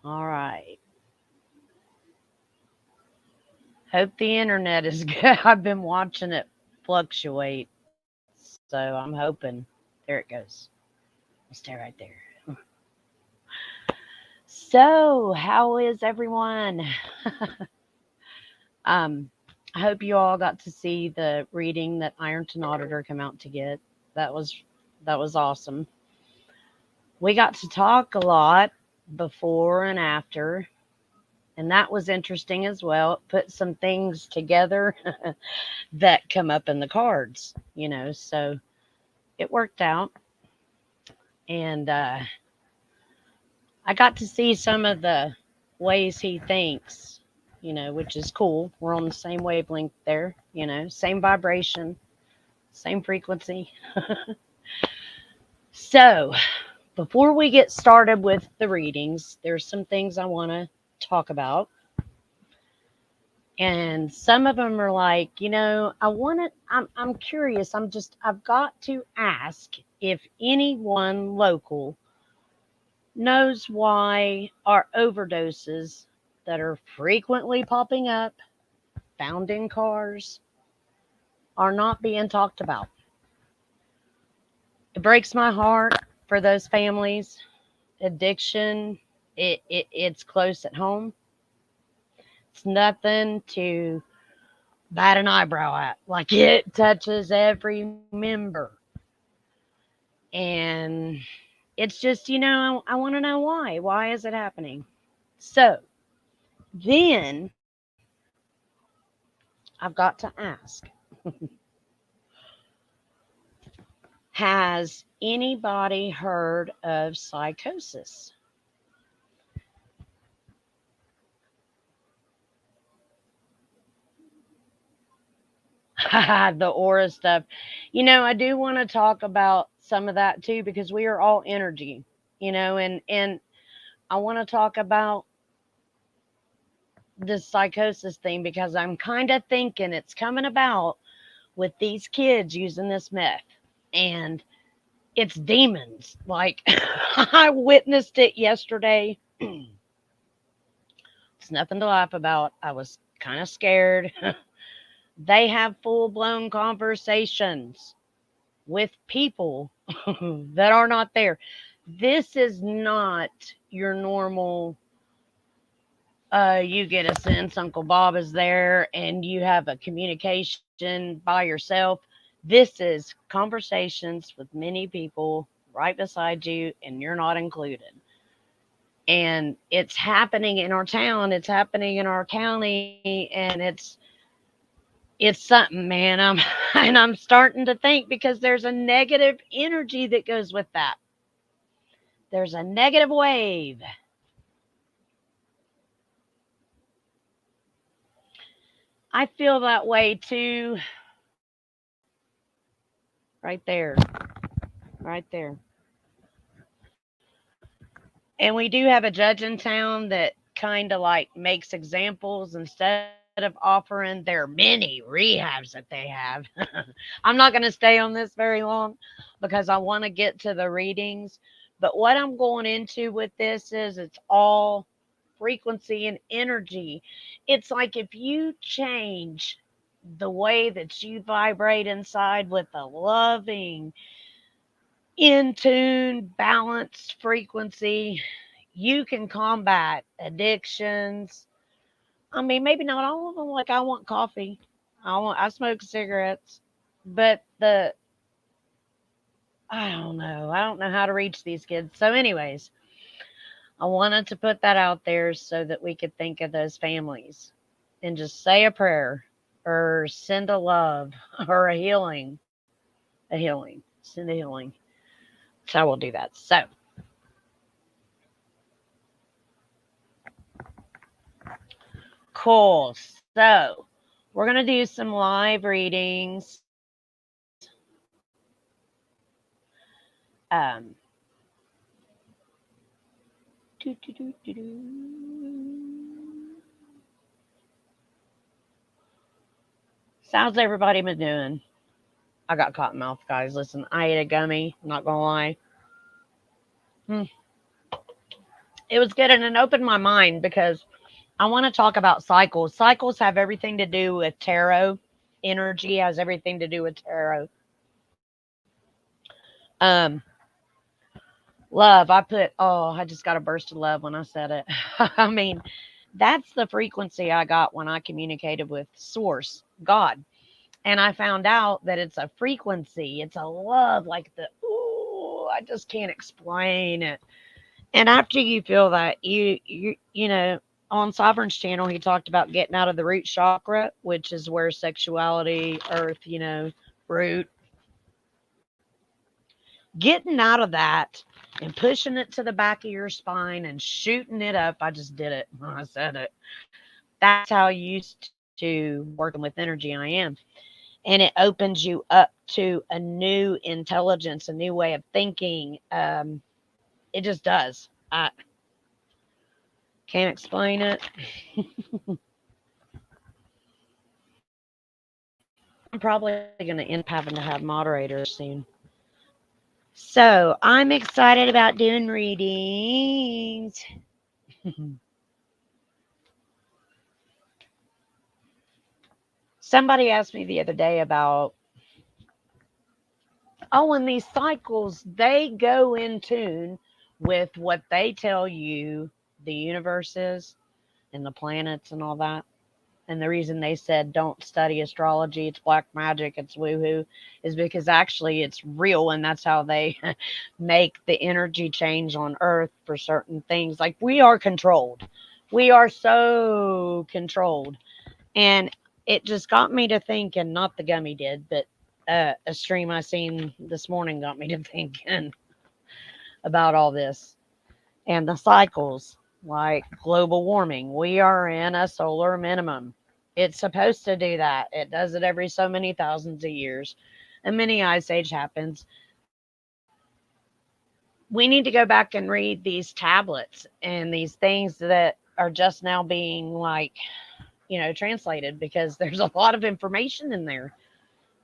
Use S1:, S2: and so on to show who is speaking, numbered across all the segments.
S1: All right. Hope the internet is good. I've been watching it fluctuate, so I'm hoping. There it goes. I'll stay right there. So, how is everyone? um, I hope you all got to see the reading that Ironton Auditor came out to get. That was that was awesome. We got to talk a lot before and after, and that was interesting as well. It put some things together that come up in the cards, so it worked out. And I got to see some of the ways he thinks, which is cool. We're on the same wavelength there, same vibration, same frequency. So, before we get started with the readings, there's some things I want to talk about. And some of them are like, I'm curious. I've got to ask if anyone local knows why our overdoses that are frequently popping up, found in cars, are not being talked about. It breaks my heart for those families. Addiction, it's close at home. It's nothing to bat an eyebrow at. Like it touches every member. And it's just, I want to know why. Why is it happening? So then I've got to ask, has anybody heard of psychosis? The aura stuff. I do want to talk about some of that too because we are all energy, and I want to talk about this psychosis thing because I'm kind of thinking it's coming about with these kids using this meth, and it's demons. Like I witnessed it yesterday. It's nothing to laugh about. I was kind of scared. They have full blown conversations with people that are not there. This is not your normal, you get a sense Uncle Bob is there and you have a communication by yourself. This is conversations with many people right beside you and you're not included. And it's happening in our town, it's happening in our county, and it's something, man. I'm and I'm starting to think because there's a negative energy that goes with that. There's a negative wave. I feel that way too. Right there. Right there. And we do have a judge in town that kind of like makes examples instead of offering their many rehabs that they have. I'm not going to stay on this very long because I want to get to the readings. But what I'm going into with this is it's all frequency and energy. It's like if you change the way that you vibrate inside with a loving, in tune, balanced frequency, you can combat addictions. I mean, maybe not all of them. Like I want coffee, I smoke cigarettes, but I don't know. I don't know how to reach these kids. So, anyways, I wanted to put that out there so that we could think of those families and just say a prayer or send a love or a healing, send a healing. So we'll do that. So, cool. So, we're going to do some live readings. Um, Sounds everybody been doing? I got cotton mouth, guys. Listen, I ate a gummy. I'm not gonna lie. Hmm. it was good, and it opened my mind because I want to talk about cycles. Cycles have everything to do with tarot. Energy has everything to do with tarot. Um, Love, I just got a burst of love when I said it. I mean, that's the frequency I got when I communicated with Source, God. And I found out that it's a frequency, it's a love, like ooh, I just can't explain it. And after you feel that, you know, on Sovereign's channel, he talked about getting out of the root chakra, which is where sexuality, earth, root, getting out of that and pushing it to the back of your spine and shooting it up. I just did it when I said it. That's how used to working with energy I am. And it opens you up to a new intelligence, a new way of thinking. It just does. I can't explain it. I'm probably going to end up having to have moderators soon. So I'm excited about doing readings. Somebody asked me the other day about, and these cycles, they go in tune with what they tell you the universe is and the planets and all that. And the reason they said don't study astrology, it's black magic, it's woohoo, is because actually it's real, and that's how they make the energy change on Earth for certain things. Like, we are controlled. We are so controlled. And it just got me to thinking, not the gummy did, but a stream I seen this morning got me to thinking about all this and the cycles, like global warming. We are in a solar minimum. It's supposed to do that. It does it every so many thousands of years. A mini ice age happens. We need to go back and read these tablets and these things that are just now being, like, translated, because there's a lot of information in there.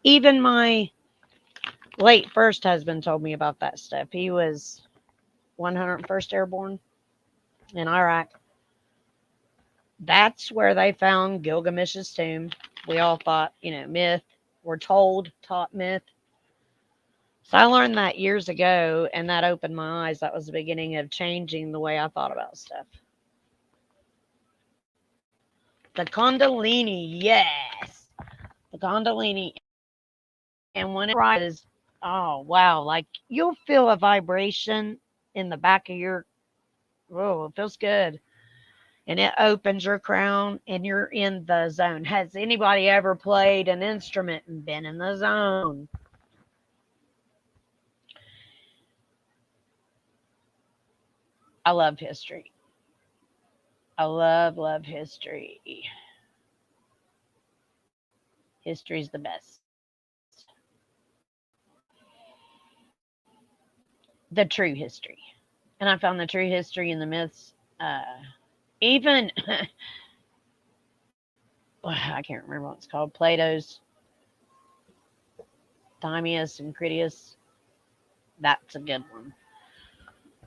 S1: Even my late first husband told me about that stuff. He was 101st Airborne in Iraq. That's where they found Gilgamesh's tomb. We all thought, myth. We're taught myth. So I learned that years ago, and that opened my eyes. That was the beginning of changing the way I thought about stuff. The Kundalini, yes. The Kundalini. And when it rises, oh, wow. Like, you'll feel a vibration in the back of your, it feels good. And it opens your crown, and you're in the zone. Has anybody ever played an instrument and been in the zone? I love history. I love history. History's the best. The true history. And I found the true history in the myths. Even, I can't remember what it's called, Plato's Timaeus and Critias. That's a good one.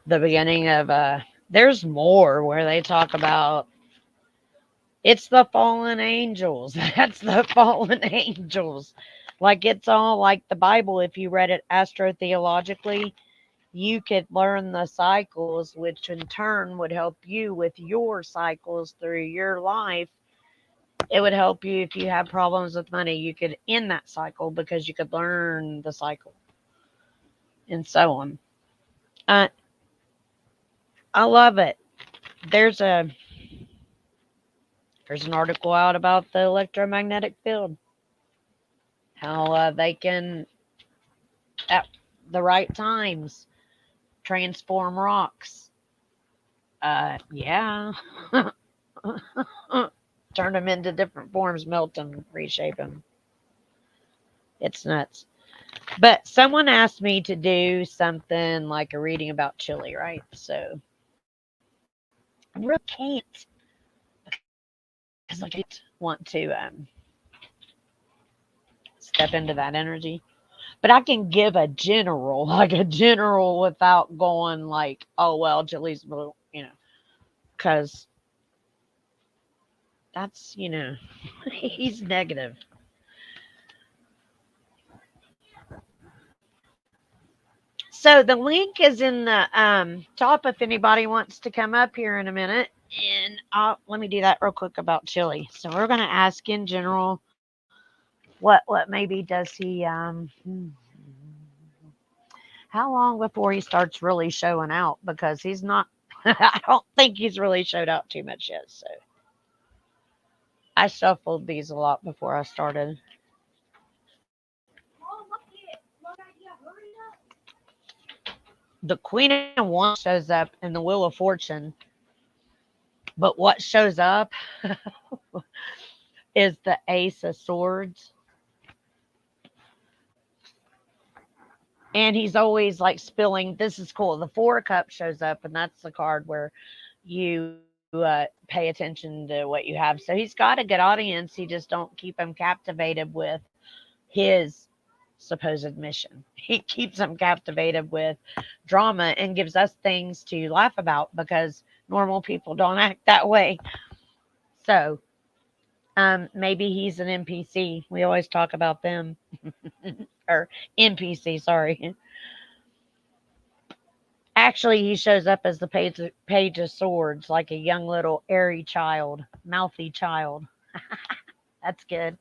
S1: The beginning of, there's more where they talk about, it's the fallen angels. That's the fallen angels. Like, it's all like the Bible. If you read it astrotheologically, you could learn the cycles, which in turn would help you with your cycles through your life. It would help you if you have problems with money. You could end that cycle because you could learn the cycle, and so on. I love it. There's an article out about the electromagnetic field, how they can, at the right times, transform rocks. Yeah. Turn them into different forms, melt them, reshape them. It's nuts. But someone asked me to do something like a reading about Chile, right? So I really can't, because I don't want to step into that energy. But I can give a general, without going like, oh, well, Chile's, because that's, he's negative. So the link is in the top if anybody wants to come up here in a minute. And let me do that real quick about Chili. So we're going to ask in general, what maybe does he how long before he starts really showing out? Because he's not. I don't think he's really showed out too much yet. So I shuffled these a lot before I started. The Queen of Wands shows up in the Wheel of Fortune, but what shows up is the Ace of Swords. And he's always like spilling. This is cool. The Four of Cups shows up, and that's the card where you pay attention to what you have. So he's got a good audience. He just don't keep them captivated with his supposed mission. He keeps them captivated with drama and gives us things to laugh about because normal people don't act that way. So maybe he's an NPC. We always talk about them. Or NPC, sorry. Actually, he shows up as the page of swords, like a young little airy child, mouthy child. That's good.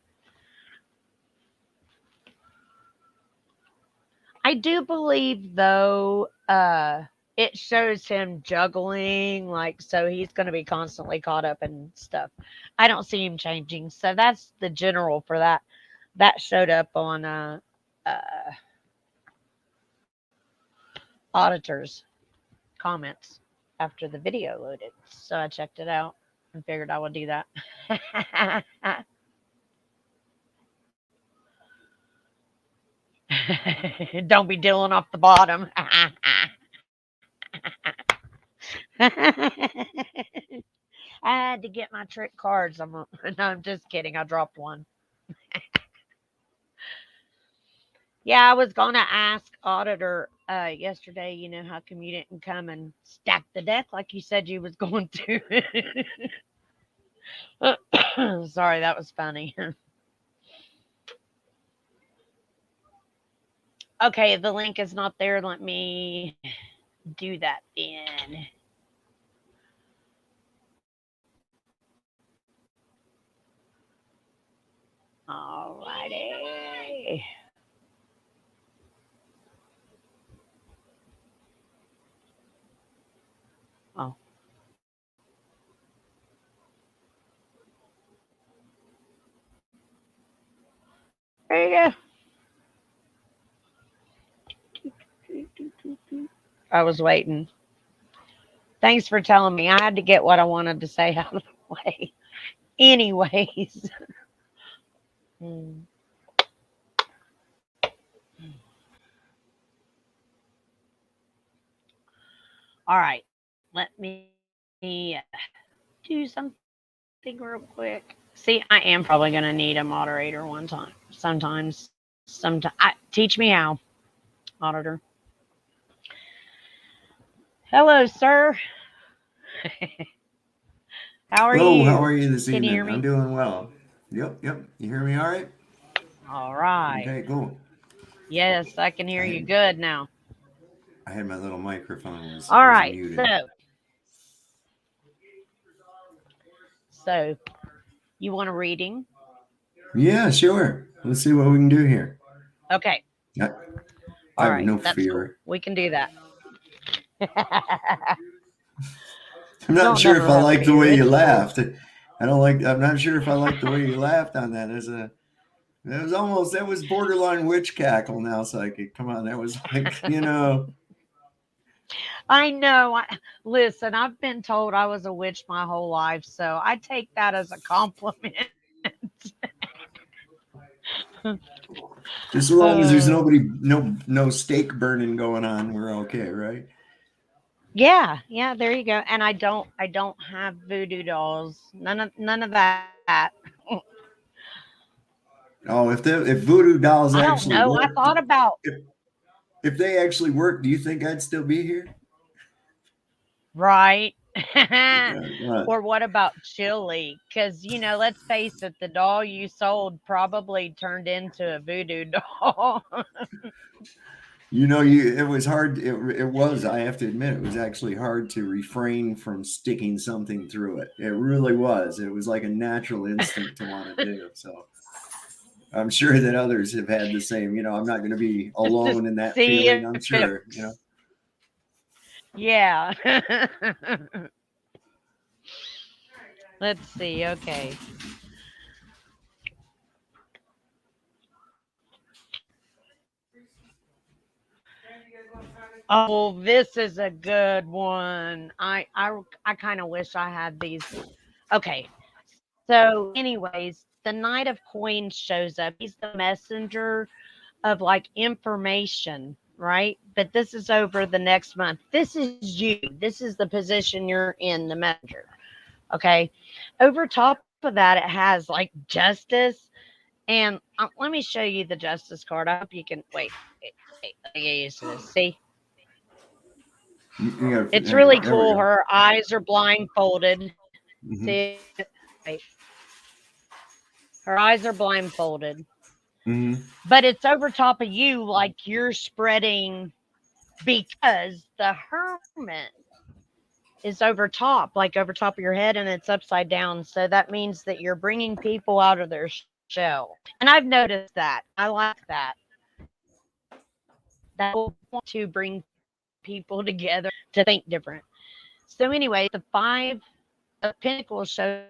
S1: I do believe, though, it shows him juggling, like, so he's going to be constantly caught up in stuff. I don't see him changing. So that's the general for that. That showed up on auditors' comments after the video loaded. So I checked it out and figured I would do that. Don't be dealing off the bottom. I had to get my trick cards. No, I'm just kidding. I dropped one. Yeah, I was going to ask Auditor yesterday, how come you didn't come and stack the deck like you said you was going to? Sorry, that was funny. Okay, the link is not there. Let me do that then. Alrighty. Oh. There you go. I was waiting. Thanks for telling me. I had to get what I wanted to say out of the way. Anyways. All right. Let me do something real quick. See, I am probably going to need a moderator one time. Sometimes. Teach me how, auditor. Hello, sir. How are
S2: Hello,
S1: you?
S2: how are you this
S1: Can you
S2: evening?
S1: hear me?
S2: I'm doing well. Yep. You hear me all right?
S1: All right.
S2: Okay, cool.
S1: Yes, I can hear you good now.
S2: I had my little microphone was muted.
S1: So, you want a reading?
S2: Yeah, sure. Let's see what we can do here.
S1: Okay.
S2: I
S1: All
S2: have no
S1: that's
S2: fear.
S1: Cool. We can do that.
S2: I'm not sure if I like the way you laughed. I'm not sure if I like the way you laughed on that. That was borderline witch cackle now, Psychic. Come on, that was like,
S1: I know. Listen, I've been told I was a witch my whole life, so I take that as a compliment.
S2: Just as long as there's no stake burning going on, we're okay, right?
S1: Yeah, there you go. And I don't have voodoo dolls. None of that.
S2: Oh, if voodoo dolls actually
S1: work, I thought about
S2: if they actually work, do you think I'd still be here?
S1: Right. Or what about Chili? Because, let's face it, the doll you sold probably turned into a voodoo doll.
S2: It was hard. It was, I have to admit, it was actually hard to refrain from sticking something through it. It really was. It was like a natural instinct to want to do. So I'm sure that others have had the same. I'm not going to be alone in that feeling. I'm sure.
S1: Yeah. Let's see. Okay. Oh, this is a good one. I kind of wish I had these. Okay. So, anyways, the Knight of Coins shows up. He's the messenger of like information, right? But this is over the next month. This is you. This is the position you're in, the messenger. Okay. Over top of that, it has like justice. And let me show you the justice card. I hope you can wait. Let me get used to this. See? It's really cool. Her eyes are blindfolded. Mm-hmm. See? Wait. Her eyes are blindfolded. Mm-hmm. But it's over top of you, like you're spreading, because the Hermit is over top, like over top of your head, and it's upside down. So that means that you're bringing people out of their shell. And I've noticed that. I like that. That will want to bring people together to think different. So anyway, the Five of Pentacles shows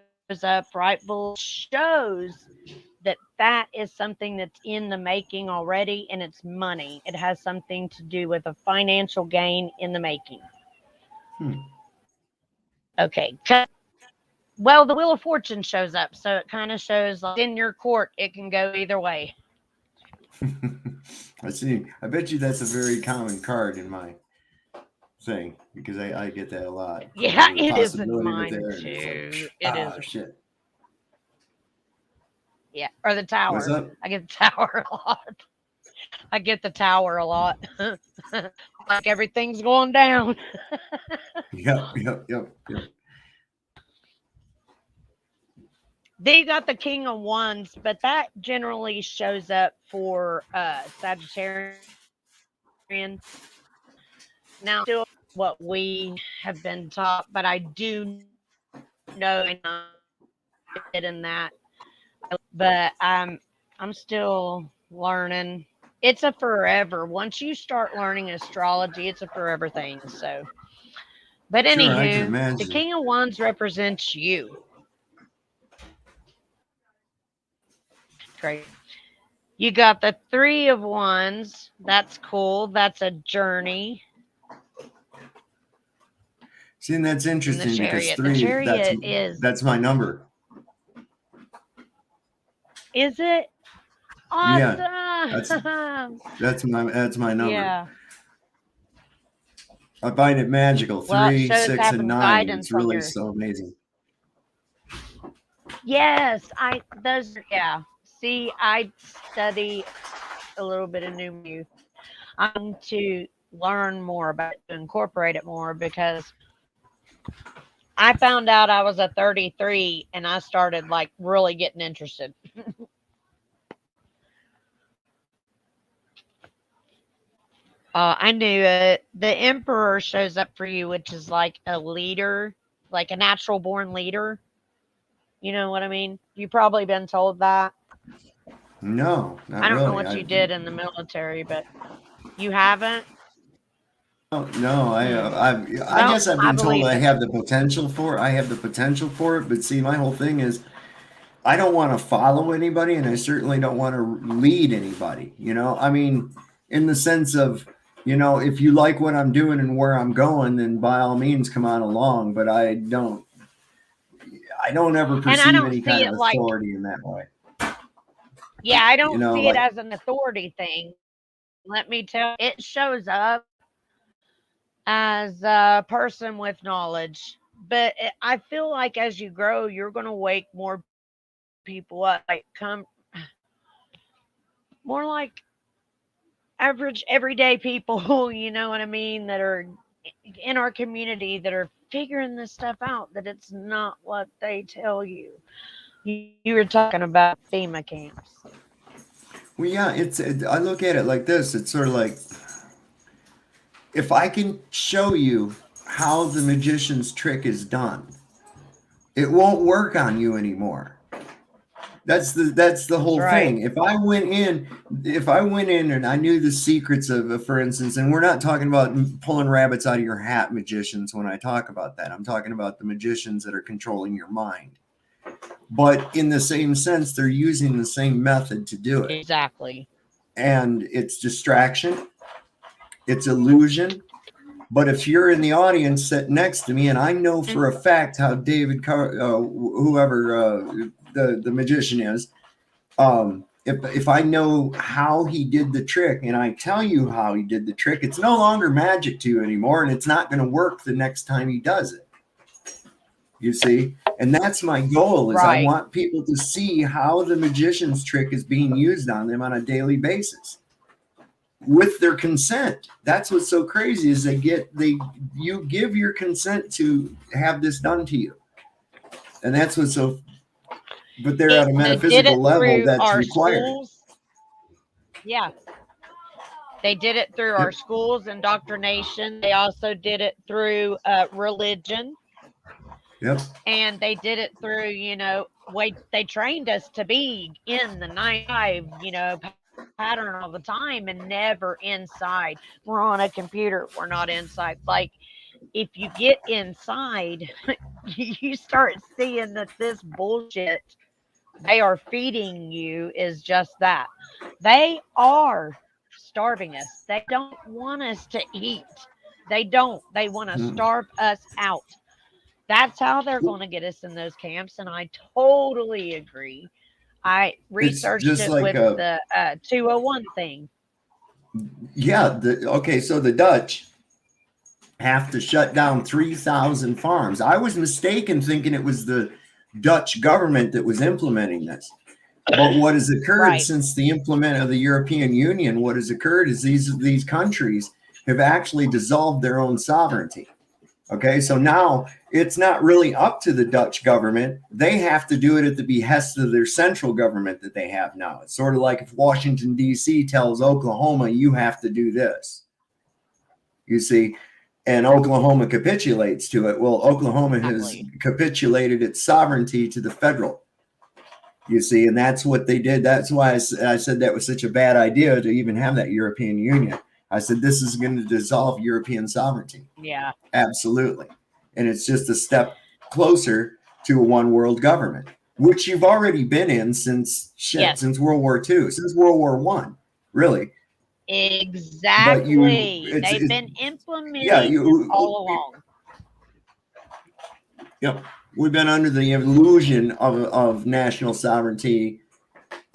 S1: up right below, shows that is something that's in the making already, and it's money. It has something to do with a financial gain in the making. Okay. Well, the Wheel of Fortune shows up, so it kind of shows like in your court, it can go either way.
S2: I see. I bet you that's a very common card in my thing, because I get that a lot.
S1: Yeah, it is in mine too. It is. Shit. Yeah, or the Tower.
S2: What's up?
S1: I get the Tower a lot. I get the Tower a lot. Like everything's going down.
S2: Yep.
S1: They got the King of Wands, but that generally shows up for Sagittarian. Now, still what we have been taught, but I do know it in that. But I'm still learning. It's a forever. Once you start learning astrology, it's a forever thing. So, but anywho, the King of Wands represents you. Great. You got the Three of Wands. That's cool. That's a journey.
S2: See, and that's interesting because three, that's my number.
S1: Is it? Awesome.
S2: Yeah, that's my number.
S1: Yeah.
S2: I find it magical. 3, 6, and 9. It's really so amazing.
S1: Yes, yeah. See, I study a little bit of New. I'm to learn more about it, to incorporate it more, because I found out I was a 33 and I started like really getting interested. I knew it. The Emperor shows up for you, which is like a leader, like a natural born leader. You know what I mean? You've probably been told that.
S2: No,
S1: I don't know what you did in the military, but you haven't?
S2: No, I guess I've been told I have the potential for it. I have the potential for it, but see, my whole thing is I don't want to follow anybody, and I certainly don't want to lead anybody. I mean, in the sense of, if you like what I'm doing and where I'm going, then by all means come on along. But I don't ever perceive any kind of authority in that way.
S1: Yeah, I don't see it as an authority thing. Let me tell you, it shows up as a person with knowledge. But I feel like as you grow, you're going to wake more people up, like come more like average everyday people, you know what I mean, that are in our community, that are figuring this stuff out, that it's not what they tell you. You were talking about FEMA camps.
S2: Well, yeah, I look at it like this. It's sort of like, if I can show you how the magician's trick is done, it won't work on you anymore. That's the whole thing. If I went in and I knew the secrets of, for instance, and we're not talking about pulling rabbits out of your hat magicians when I talk about that. I'm talking about the magicians that are controlling your mind. But in the same sense, they're using the same method to do it.
S1: Exactly.
S2: And it's distraction, it's illusion. But if you're in the audience sitting next to me, and I know for a fact how David, whoever the magician is, if I know how he did the trick, and I tell you how he did the trick, it's no longer magic to you anymore, and it's not going to work the next time he does it. You see? And that's my goal, is I want people to see how the magician's trick is being used on them on a daily basis with their consent. That's what's so crazy, is you give your consent to have this done to you. And that's what's so, but they're at a metaphysical level that's required.
S1: Schools. Yeah. They did it through our schools, indoctrination. They also did it through religion.
S2: Yep.
S1: And they did it through, they trained us to be in the 9-5, pattern all the time and never inside. We're on a computer. We're not inside. Like, if you get inside, you start seeing that this bullshit they are feeding you is just that. They are starving us. They don't want us to eat. They don't. They want to starve us out. That's how they're going to get us in those camps. And I totally agree. I researched it with the 201 thing.
S2: Yeah. So the Dutch have to shut down 3,000 farms. I was mistaken thinking it was the Dutch government that was implementing this. But what has occurred since the implement of the European Union, what has occurred is these countries have actually dissolved their own sovereignty. Okay, so now it's not really up to the Dutch government. They have to do it at the behest of their central government that they have now. It's sort of like if Washington, D.C. tells Oklahoma, you have to do this. You see, and Oklahoma capitulates to it. Well, Oklahoma has capitulated its sovereignty to the federal. You see, and that's what they did. That's why I said that was such a bad idea to even have that European Union. I said, this is going to dissolve European sovereignty.
S1: Yeah.
S2: Absolutely. And it's just a step closer to a one world government, which you've already been in since World War II, since World War I, really.
S1: Exactly. They've been implementing all along.
S2: Yep. We've been under the illusion of national sovereignty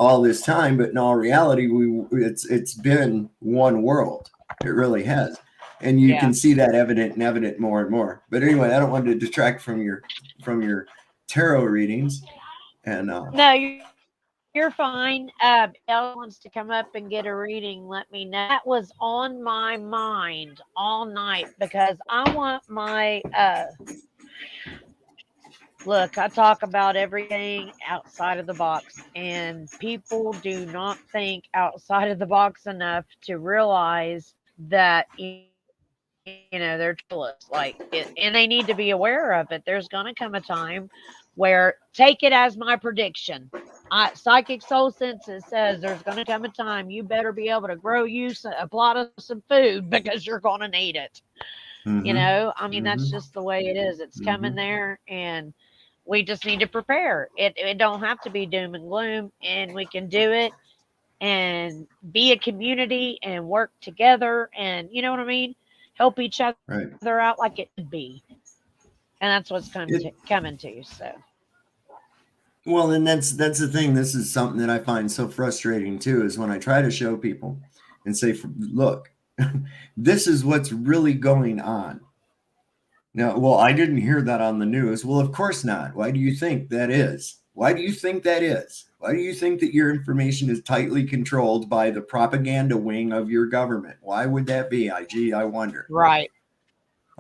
S2: all this time, but in all reality, it's been one world. It really has, and you can see that evident more and more. But anyway, I don't want to detract from your tarot readings. And
S1: no, you're fine. Elle wants to come up and get a reading. Let me know. That was on my mind all night because I want my look, I talk about everything outside of the box, and people do not think outside of the box enough to realize that, they're tools like it, and they need to be aware of it. There's going to come a time where, take it as my prediction. Psychic Soul Senses says there's going to come a time you better be able to grow you a plot of some food because you're going to need it.
S2: Mm-hmm.
S1: That's just the way it is. It's coming there, and we just need to prepare. It don't have to be doom and gloom, and we can do it and be a community and work together, and help each other out like it should be. And that's what's coming to. So.
S2: Well, and that's the thing. This is something that I find so frustrating too, is when I try to show people and say, look, this is what's really going on. No, well, I didn't hear that on the news. Well, of course not. Why do you think that is? Why do you think that is? Why do you think that your information is tightly controlled by the propaganda wing of your government? Why would that be? I wonder.
S1: Right.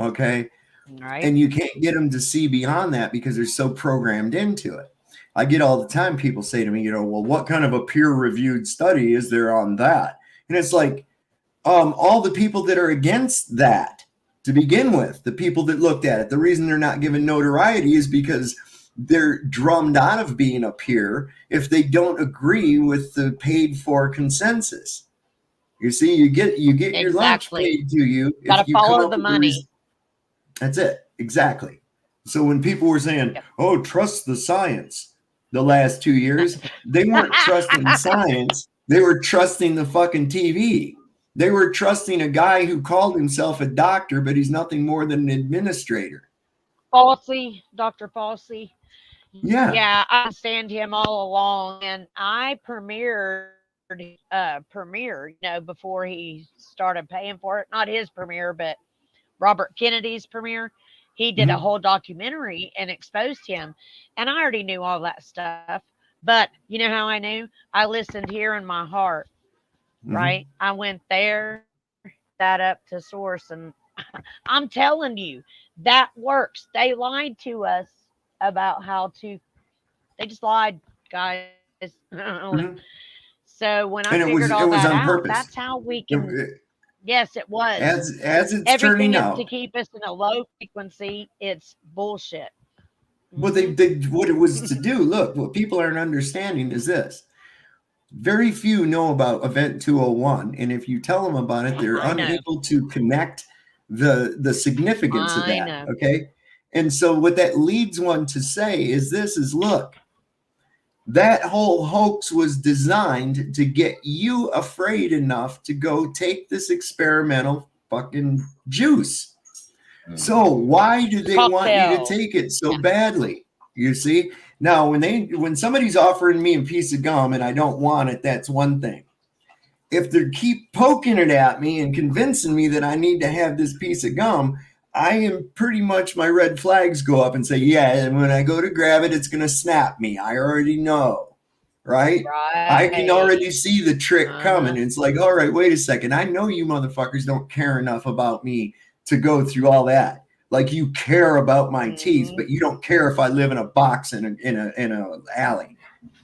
S2: Okay.
S1: Right.
S2: And you can't get them to see beyond that because they're so programmed into it. I get all the time people say to me, well, what kind of a peer-reviewed study is there on that? And it's like, all the people that are against that to begin with, the people that looked at it, the reason they're not given notoriety is because they're drummed out of being a peer if they don't agree with the paid for consensus. You see, you get your lunch paid to you.
S1: Got to follow the money.
S2: That's it. Exactly. So when people were saying, oh, trust the science the last 2 years, they weren't trusting science. They were trusting the fucking TV. They were trusting a guy who called himself a doctor, but he's nothing more than an administrator.
S1: Fauci, Dr. Fauci.
S2: Yeah.
S1: Yeah, I understand him all along. And I premiered, before he started paying for it. Not his premiere, but Robert Kennedy's premiere. He did a whole documentary and exposed him. And I already knew all that stuff. But you know how I knew? I listened here in my heart, right? I went there, that up to source. And I'm telling you, that works. They lied to us about how to, they just lied, guys. So when I figured all that out, that's how we can. Yes, it was.
S2: As it's
S1: everything
S2: turning
S1: is
S2: out
S1: to keep us in a low frequency. It's bullshit.
S2: Well, they what it was to do. Look, what people aren't understanding is this: very few know about Event 201, and if you tell them about it, they're unable to connect the significance of that. Okay, and so what that leads one to say is this: look, that whole hoax was designed to get you afraid enough to go take this experimental fucking juice. So why do they want you to take it so badly? You see? Now, when somebody's offering me a piece of gum and I don't want it, that's one thing. If they keep poking it at me and convincing me that I need to have this piece of gum, I am pretty much, my red flags go up and say, yeah, and when I go to grab it, it's going to snap me. I already know, right? I can already see the trick coming. It's like, all right, wait a second. I know you motherfuckers don't care enough about me to go through all that. Like, you care about my teeth, but you don't care if I live in a box in a alley.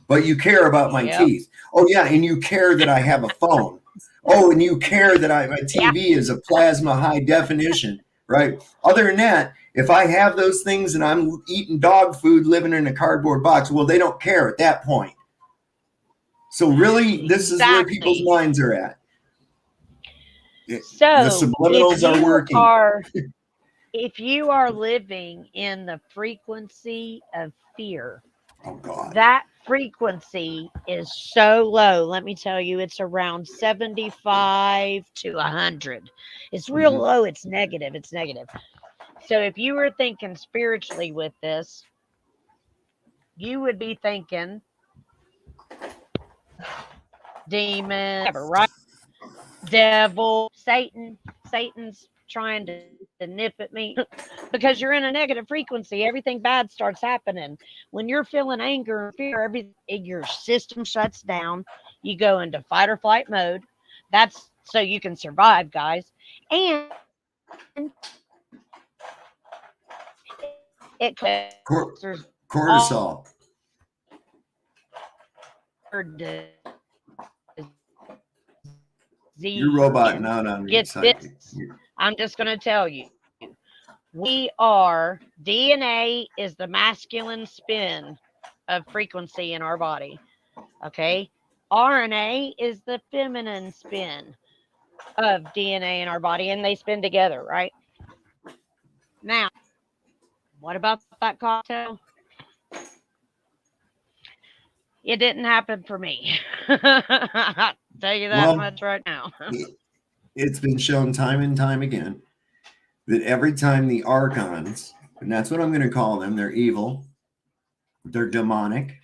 S2: But you care about my teeth. Oh yeah, and you care that I have a phone. Oh, and you care that my TV is a plasma high definition, right? Other than that, if I have those things and I'm eating dog food, living in a cardboard box, well, they don't care at that point. So really, this is where people's minds are at.
S1: So
S2: the subliminals are working.
S1: If you are living in the frequency of fear,
S2: oh God,
S1: that frequency is so low. Let me tell you, it's around 75 to 100. It's real low. It's negative. It's negative. So if you were thinking spiritually with this, you would be thinking demon, right? Devil, Satan's trying to nip at me because you're in a negative frequency. Everything bad starts happening. When you're feeling anger and fear, your system shuts down. You go into fight or flight mode. That's so you can survive, guys. And it
S2: cortisol. You're roboting out on me.
S1: I'm just going to tell you. DNA is the masculine spin of frequency in our body. Okay. RNA is the feminine spin of DNA in our body, and they spin together, right? Now, what about that cocktail? It didn't happen for me. I'll tell you that much right now.
S2: It's been shown time and time again that every time the archons, and that's what I'm going to call them, they're evil, they're demonic.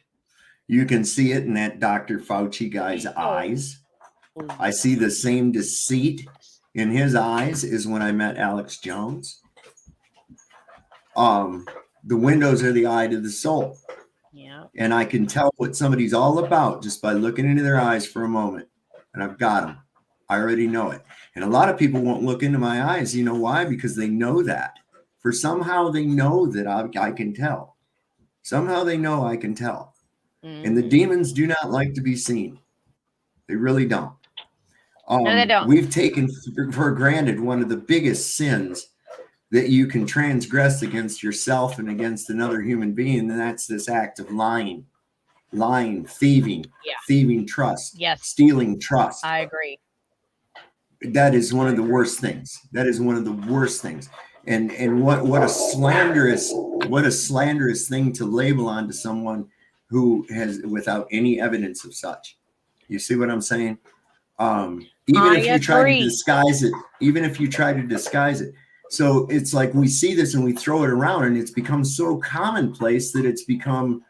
S2: You can see it in that Dr. Fauci guy's eyes. I see the same deceit in his eyes as when I met Alex Jones. The windows are the eye to the soul.
S1: Yeah.
S2: And I can tell what somebody's all about just by looking into their eyes for a moment. And I've got them. I already know it. And a lot of people won't look into my eyes. You know why? Because they know that For somehow they know that I can tell. Somehow they know I can tell. And the demons do not like to be seen. They really don't.
S1: No, they don't.
S2: We've taken for granted one of the biggest sins that you can transgress against yourself and against another human being, and that's this act of lying, thieving trust, stealing trust.
S1: I agree.
S2: That is one of the worst things. That is one of the worst things. And what a slanderous thing to label onto someone who has without any evidence of such. You see what I'm saying? Even if you try to disguise it. So it's like we see this and we throw it around, and it's become so commonplace that it's become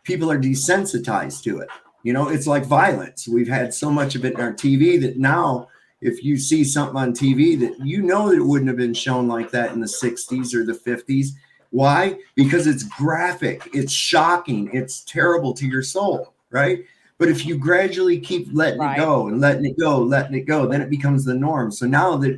S2: people are desensitized to it. You know, it's like violence. We've had so much of it in our TV that now if you see something on TV that you know that it wouldn't have been shown like that in the 60s or the 50s. Why? Because it's graphic, it's shocking, it's terrible to your soul, right? But if you gradually keep letting it go and letting it go, then it becomes the norm. So now that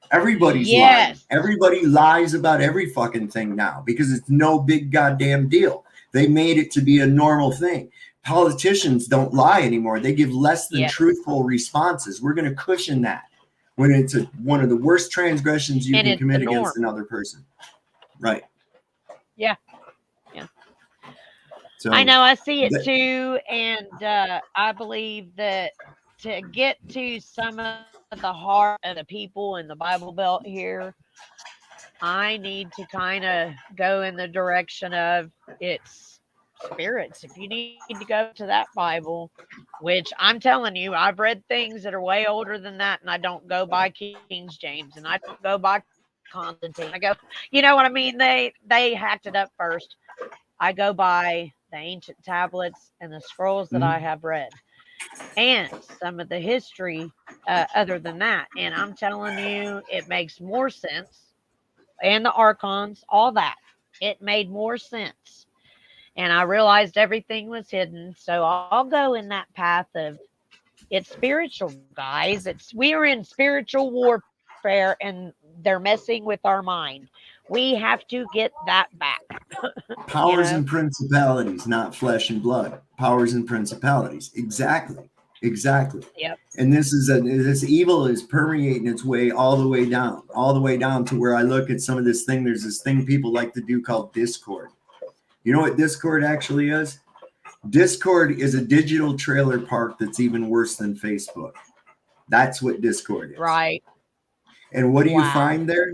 S2: everybody's lying. Everybody lies about every fucking thing now because it's no big goddamn deal. They made it to be a normal thing. Politicians don't lie anymore. They give less than truthful responses. We're going to cushion that when it's one of the worst transgressions you can commit against another person. Right.
S1: Yeah. So I know, I see it too. And I believe that to get to some of the heart of the people in the Bible Belt here, I need to kind of go in the direction of it's spirits. If you need to go to that Bible, which I'm telling you, I've read things that are way older than that, and I don't go by King James, and I don't go by Constantine. I go, you know what I mean? They hacked it up first. I go by the ancient tablets and the scrolls that I have read, and some of the history other than that. And I'm telling you, it makes more sense. And the archons, all that, it made more sense. And I realized everything was hidden. So I'll go in that path of it's spiritual, guys. We are in spiritual warfare, and they're messing with our mind. We have to get that back.
S2: Powers and principalities, not flesh and blood. Powers and principalities. Exactly.
S1: Yep.
S2: And this evil is permeating its way all the way down to where I look at some of this thing. There's this thing people like to do called Discord. You know what Discord actually is? Discord is a digital trailer park that's even worse than Facebook. That's what Discord is.
S1: Right.
S2: And what do you find there?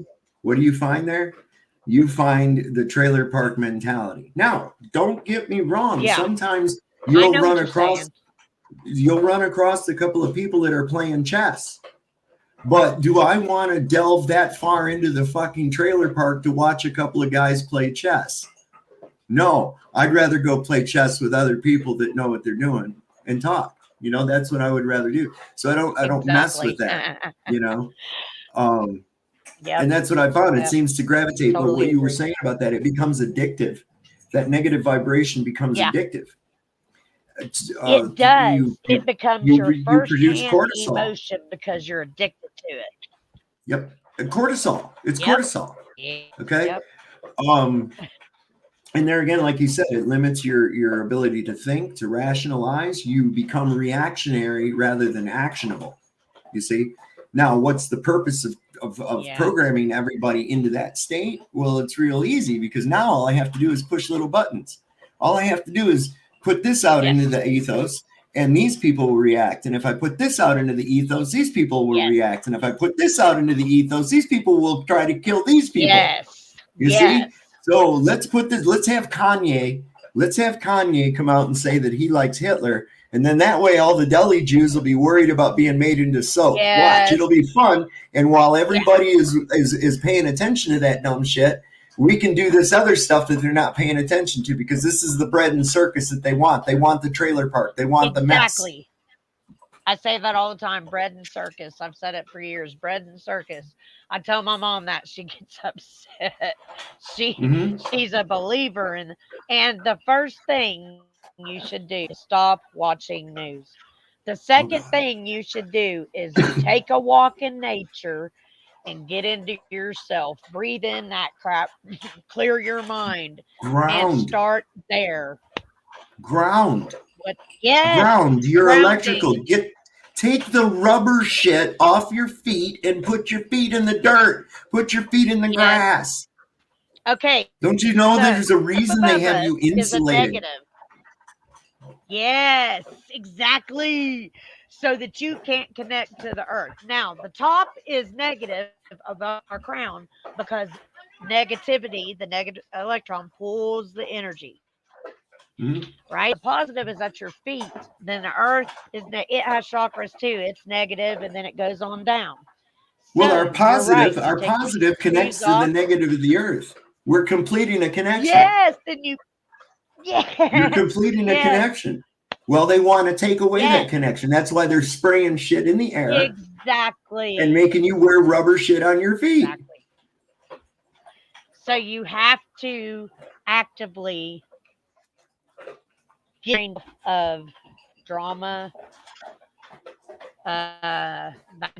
S2: You find the trailer park mentality. Now, don't get me wrong. Yeah. Sometimes you'll run across a couple of people that are playing chess. But do I want to delve that far into the fucking trailer park to watch a couple of guys play chess? No, I'd rather go play chess with other people that know what they're doing and talk. You know, that's what I would rather do. So I don't mess with that, you know. And that's what I found. It seems to gravitate. Totally. But what you were saying about that, it becomes addictive. That negative vibration becomes addictive.
S1: It does. It becomes your first-hand emotion because you're addicted to it.
S2: Yep. And cortisol. It's cortisol. Okay.
S1: Yep.
S2: And there again, like you said, it limits your ability to think, to rationalize. You become reactionary rather than actionable. You see? Now, what's the purpose of programming everybody into that state? Well, it's real easy because now all I have to do is push little buttons. All I have to do is put this out into the ethos, and these people will react. And if I put this out into the ethos, these people will react. And if I put this out into the ethos, these people will try to kill these people.
S1: Yes.
S2: You see? So let's have Kanye come out and say that he likes Hitler. And then that way all the deli Jews will be worried about being made into soap.
S1: Yes.
S2: Watch, it'll be fun. And while everybody is paying attention to that dumb shit, we can do this other stuff that they're not paying attention to because this is the bread and circus that they want. They want the trailer park. They want the mess.
S1: Exactly. I say that all the time, bread and circus. I've said it for years, bread and circus. I tell my mom that. She gets upset. She's a believer in, and the first thing you should do is stop watching news. The second thing you should do is take a walk in nature and get into yourself. Breathe in that crap, clear your mind, and
S2: Ground.
S1: start there.
S2: Ground.
S1: Yes,
S2: Ground. You're
S1: grounding.
S2: electrical. Take the rubber shit off your feet and put your feet in the dirt. Put your feet in the grass.
S1: Okay.
S2: Don't you know
S1: so
S2: there's a reason they have you
S1: is a
S2: insulated?
S1: negative. Yes, exactly. So that you can't connect to the earth. Now, the top is negative above our crown because negativity, the negative electron, pulls the energy.
S2: Mhm.
S1: Right? The positive is at your feet. Then the earth it has chakras too. It's negative, and then it goes on down.
S2: Well,
S1: So,
S2: our
S1: you're
S2: positive,
S1: right.
S2: our
S1: You take your
S2: positive connects
S1: shoes
S2: to the
S1: off.
S2: negative of the earth. We're completing a connection.
S1: Yes, then you.
S2: You're
S1: Yes,
S2: completing a
S1: yes,
S2: connection. Well, they want to take away that
S1: yes,
S2: connection. That's why they're spraying shit in the air and
S1: exactly,
S2: making you wear rubber shit on your feet.
S1: exactly. So you have to actively get rid of drama, bad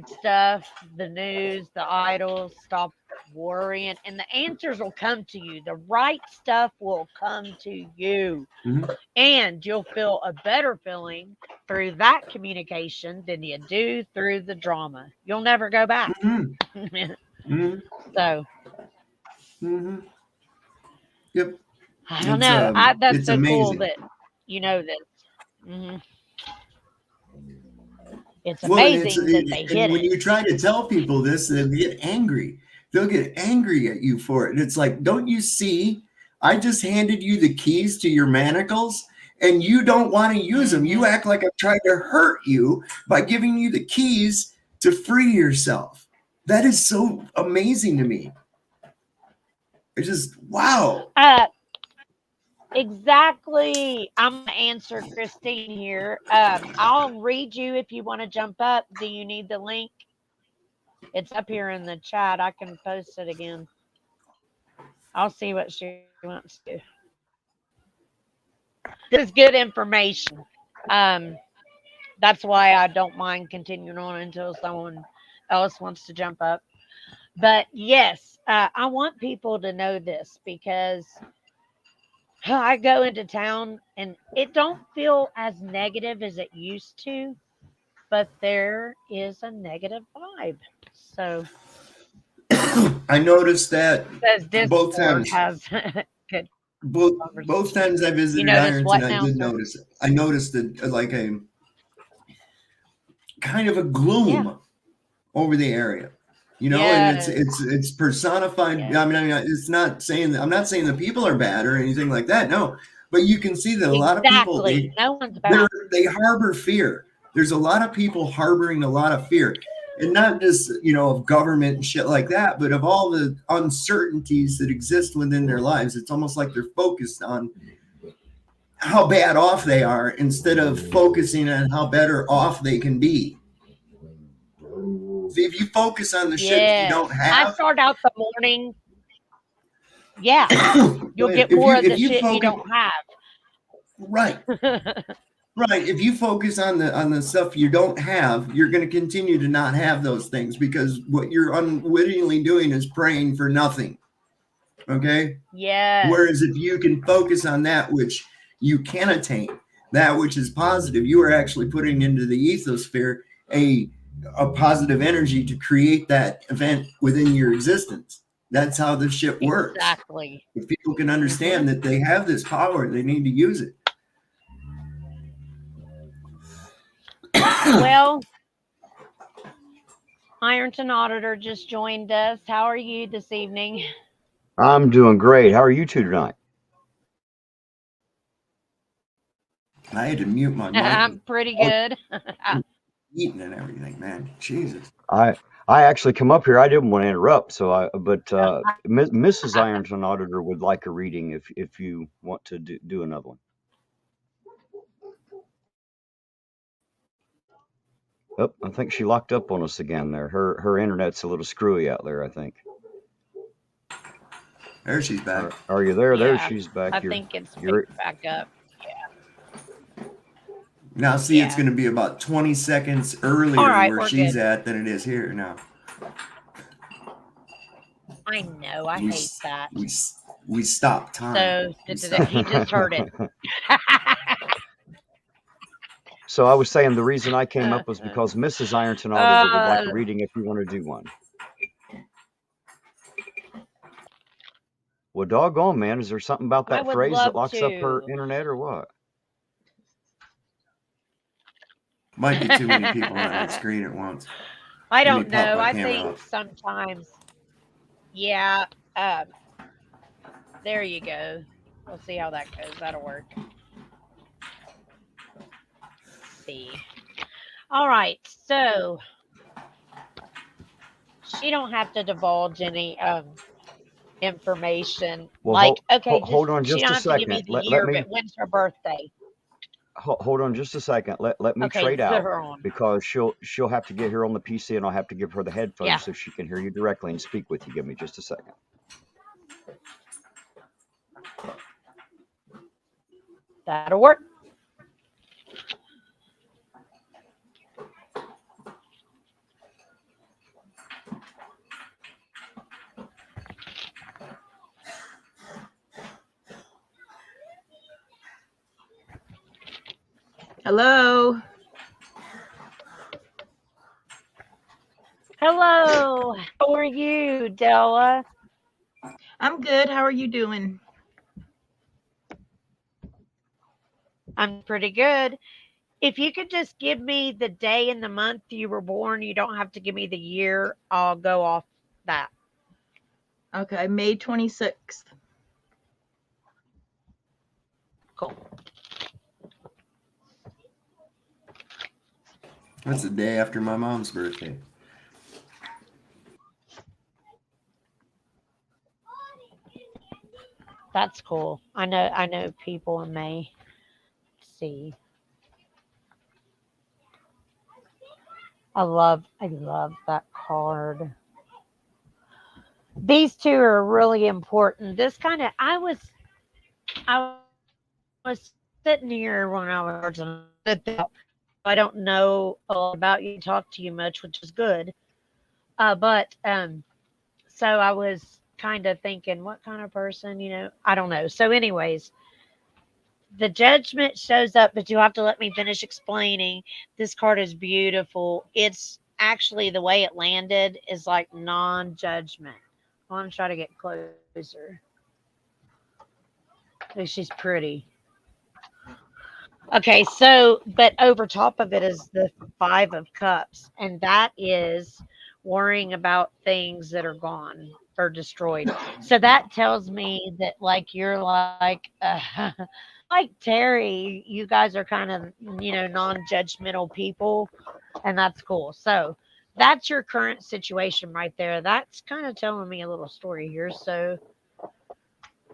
S1: stuff, the news, the idols. Stop worrying, and the answers will come to you. The right stuff will come to you,
S2: Mhm.
S1: and you'll feel a better feeling through that communication than you do through the drama. You'll never go back.
S2: Mhm. Mhm.
S1: So
S2: Mhm. Yep.
S1: I don't know. That's
S2: It's
S1: so cool
S2: amazing.
S1: that you know this. hmm It's
S2: Well, and
S1: amazing that they hit
S2: when
S1: it.
S2: you try to tell people this, they get angry. They'll get angry at you for it. And it's like, don't you see? I just handed you the keys to your manacles, and you don't want to use them. You act like I'm trying to hurt you by giving you the keys to free yourself. That is so amazing to me. It's just wow.
S1: Exactly. I'm gonna answer Christine here. I'll read you if you want to jump up. Do you need the link? It's up here in the chat. I can post it again. I'll see what she wants to. This is good information. That's why I don't mind continuing on until someone else wants to jump up. But yes, I want people to know this because I go into town and it don't feel as negative as it used to, but there is a negative vibe. So
S2: I noticed that
S1: says
S2: both
S1: Discord
S2: times.
S1: has good
S2: Both times I
S1: You
S2: visited
S1: notice what
S2: Ironton, I
S1: now,
S2: did
S1: sir?
S2: notice it. I noticed it like a kind of a
S1: Yeah.
S2: gloom over the area, you know, and it's personified.
S1: Yes.
S2: I mean, it's not saying that I'm not saying the people are bad or anything like that. No, but you can see that a lot of people
S1: No one's bad.
S2: they harbor fear. There's a lot of people harboring a lot of fear, and not just of government and shit like that, but of all the uncertainties that exist within their lives. It's almost like they're focused on how bad off they are instead of focusing on how better off they can be. See, if you focus on the shit that you don't have,
S1: I start out the morning. Yeah, you'll get more of the shit you don't have.
S2: Right. Right. If you focus on the stuff you don't have, you're going to continue to not have those things because what you're unwittingly doing is praying for nothing. Okay.
S1: Yeah.
S2: Whereas if you can focus on that which you can attain, that which is positive, you are actually putting into the ethosphere a positive energy to create that event within your existence. That's how this shit works.
S1: Exactly.
S2: If people can understand that they have this power, they need to use it.
S1: Well, Ironton Auditor just joined us. How are you this evening?
S3: I'm doing great. How are you two tonight?
S2: I had to mute my mic.
S1: I'm pretty good.
S2: Eating and everything, man. Jesus.
S3: I actually come up here. I didn't want to interrupt, but Mrs. Ironton Auditor would like a reading if you want to do another one. Oh, I think she locked up on us again there. Her internet's a little screwy out there, I think.
S2: There she's back.
S3: Are you there?
S1: Yeah,
S3: There she's back.
S1: I think it's back up. Yeah.
S2: Now, see, it's going to be about 20 seconds earlier where she's at than it is here now.
S1: I know. I
S2: We
S1: hate that.
S2: we stop time.
S1: So he just heard it.
S3: So I was saying the reason I came up was because Mrs. Ironton Auditor would like a reading if you want to do one. Well, doggone, man. Is there something about
S1: I
S3: that
S1: would
S3: phrase that
S1: love
S3: locks up her
S1: to.
S3: internet or what?
S2: Might be too many people on that screen at once.
S1: I
S2: Let me
S1: don't
S2: pop
S1: know.
S2: my
S1: I
S2: camera
S1: think
S2: up.
S1: sometimes, yeah. There you go. We'll see how that goes. That'll work. Let's see. All right. So she don't have to divulge any information.
S3: Well,
S1: Like, okay,
S3: hold on
S1: she
S3: just
S1: don't
S3: a
S1: have to give me
S3: second.
S1: the
S3: Let
S1: year,
S3: me
S1: but when's her birthday?
S3: hold on just a second. Let me
S1: Okay,
S3: trade
S1: put
S3: out
S1: her on.
S3: because she'll have to get here on the PC and I'll have to give her the headphones
S1: Yeah.
S3: so she can hear you directly and speak with you. Give me just a second.
S1: That'll work.
S4: Hello.
S1: Hello. How are you, Della?
S4: I'm good. How are you doing?
S1: I'm pretty good. If you could just give me the day and the month you were born, you don't have to give me the year. I'll go off that.
S4: Okay, May 26th.
S1: Cool.
S2: That's the day after my mom's birthday.
S1: That's cool. I know people in May. Let's see. I love that card. These two are really important. This kind of I was sitting here when I was I don't know a lot about you, talk to you much, which is good. But so I was kind of thinking, what kind of person, I don't know. So, anyways, the judgment shows up, but you have to let me finish explaining. This card is beautiful. It's actually the way it landed is like non-judgment. I want to try to get closer. Oh, she's pretty. Okay, so, but over top of it is the 5 of Cups, and that is worrying about things that are gone or destroyed. So that tells me that, like, you're like, like Terry, you guys are kind of, non-judgmental people, and that's cool. So that's your current situation right there. That's kind of telling me a little story here. So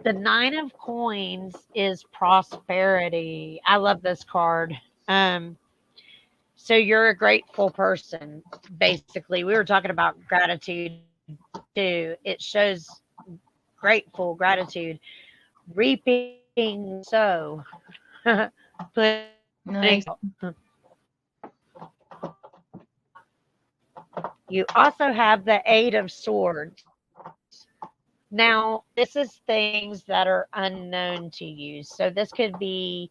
S1: the 9 of Coins is prosperity. I love this card. So you're a grateful person, basically. We were talking about gratitude too. It shows grateful gratitude. Reaping so.
S4: Nice.
S1: You also have the 8 of Swords. Now, this is things that are unknown to you. So this could be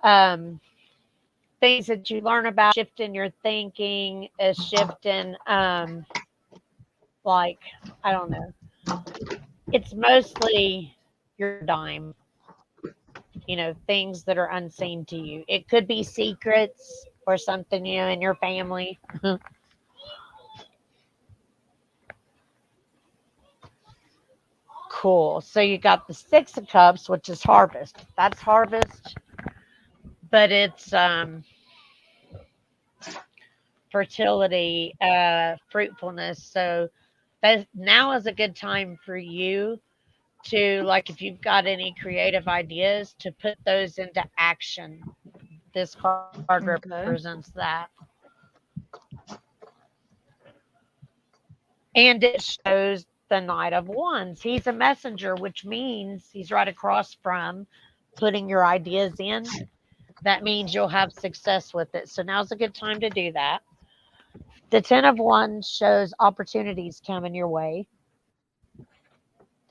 S1: things that you learn about, shifting your thinking, a shift in, like, I don't know. It's mostly your dime, things that are unseen to you. It could be secrets or something, in your family. Cool. So you got the 6 of Cups, which is harvest. That's harvest, but it's fertility, fruitfulness. So that now is a good time for you to, like, if you've got any creative ideas, to put those into action. This card represents that. And it shows the Knight of Wands. He's a messenger, which means he's right across from putting your ideas in. That means you'll have success with it. So now's a good time to do that. The 10 of Wands shows opportunities coming your way.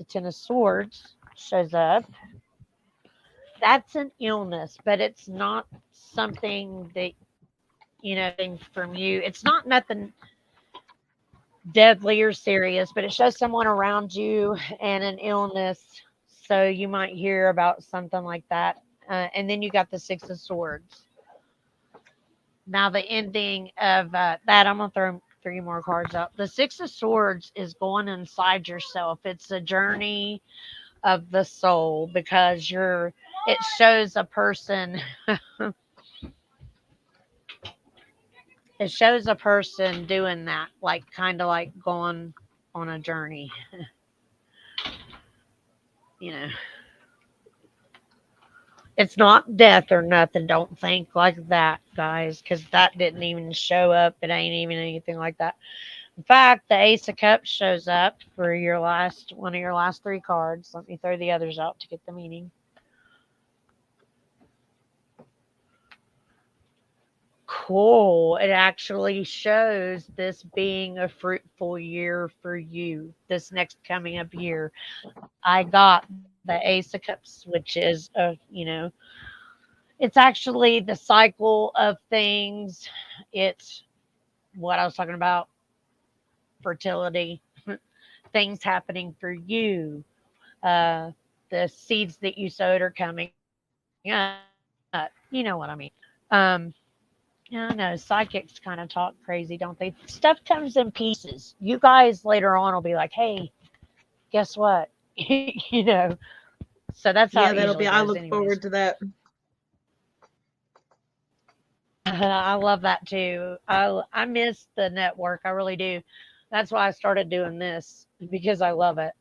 S1: the Ten of Swords shows up. That's an illness, but it's not something that, from you. It's not nothing deadly or serious, but it shows someone around you and an illness. So you might hear about something like that. And then you got the Six of Swords. Now the ending of that, I'm going to throw 3 more cards up. The Six of Swords is going inside yourself. It's a journey of the soul, because it shows a person it shows a person doing that, like kind of like going on a journey. It's not death or nothing. Don't think like that, guys, because that didn't even show up. It ain't even anything like that. In fact, the Ace of Cups shows up for one of your last 3 cards. Let me throw the others out to get the meaning. Cool. It actually shows this being a fruitful year for you, this next coming up year. I got the Ace of Cups, which is, it's actually the cycle of things. It's what I was talking about, fertility, things happening for you. The seeds that you sowed are coming up. You know what I mean. I know psychics kind of talk crazy, don't they? Stuff comes in pieces. You guys later on will be like, hey, guess what? So that's how
S4: Yeah,
S1: it
S4: that'll
S1: usually
S4: be. I
S1: goes
S4: look
S1: anyways.
S4: forward to that.
S1: I love that too. I miss the network. I really do. That's why I started doing this, because I love it.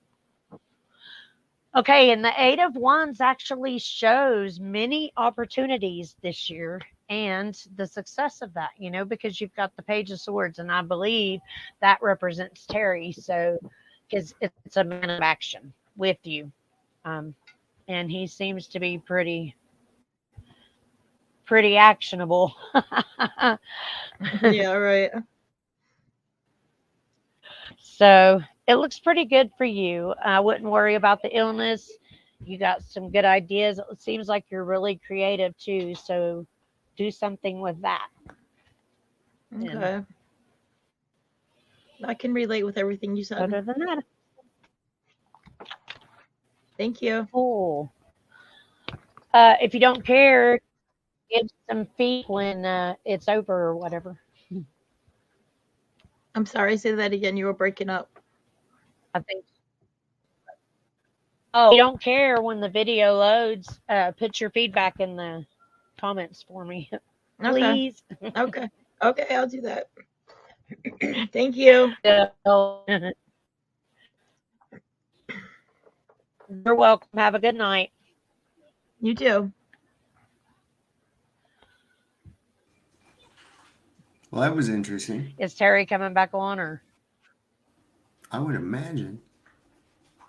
S1: Okay, and the Eight of Wands actually shows many opportunities this year and the success of that, because you've got the Page of Swords, and I believe that represents Terry. So, because it's a man of action with you. And he seems to be pretty actionable.
S4: Yeah, right.
S1: So it looks pretty good for you. I wouldn't worry about the illness. You got some good ideas. It seems like you're really creative too. So do something with that.
S4: Okay. I can relate with everything you said.
S1: Other than that,
S4: Thank you.
S1: cool. If you don't care, give some feet when it's over or whatever.
S4: I'm sorry, say that again. You were breaking up.
S1: I think. Oh, if you don't care when the video loads, put your feedback in the comments for me, please.
S4: Okay. Okay, I'll do that. Thank you.
S1: You're welcome. Have a good night.
S4: You too.
S2: Well, that was interesting.
S1: Is Terry coming back on, or?
S2: I would imagine.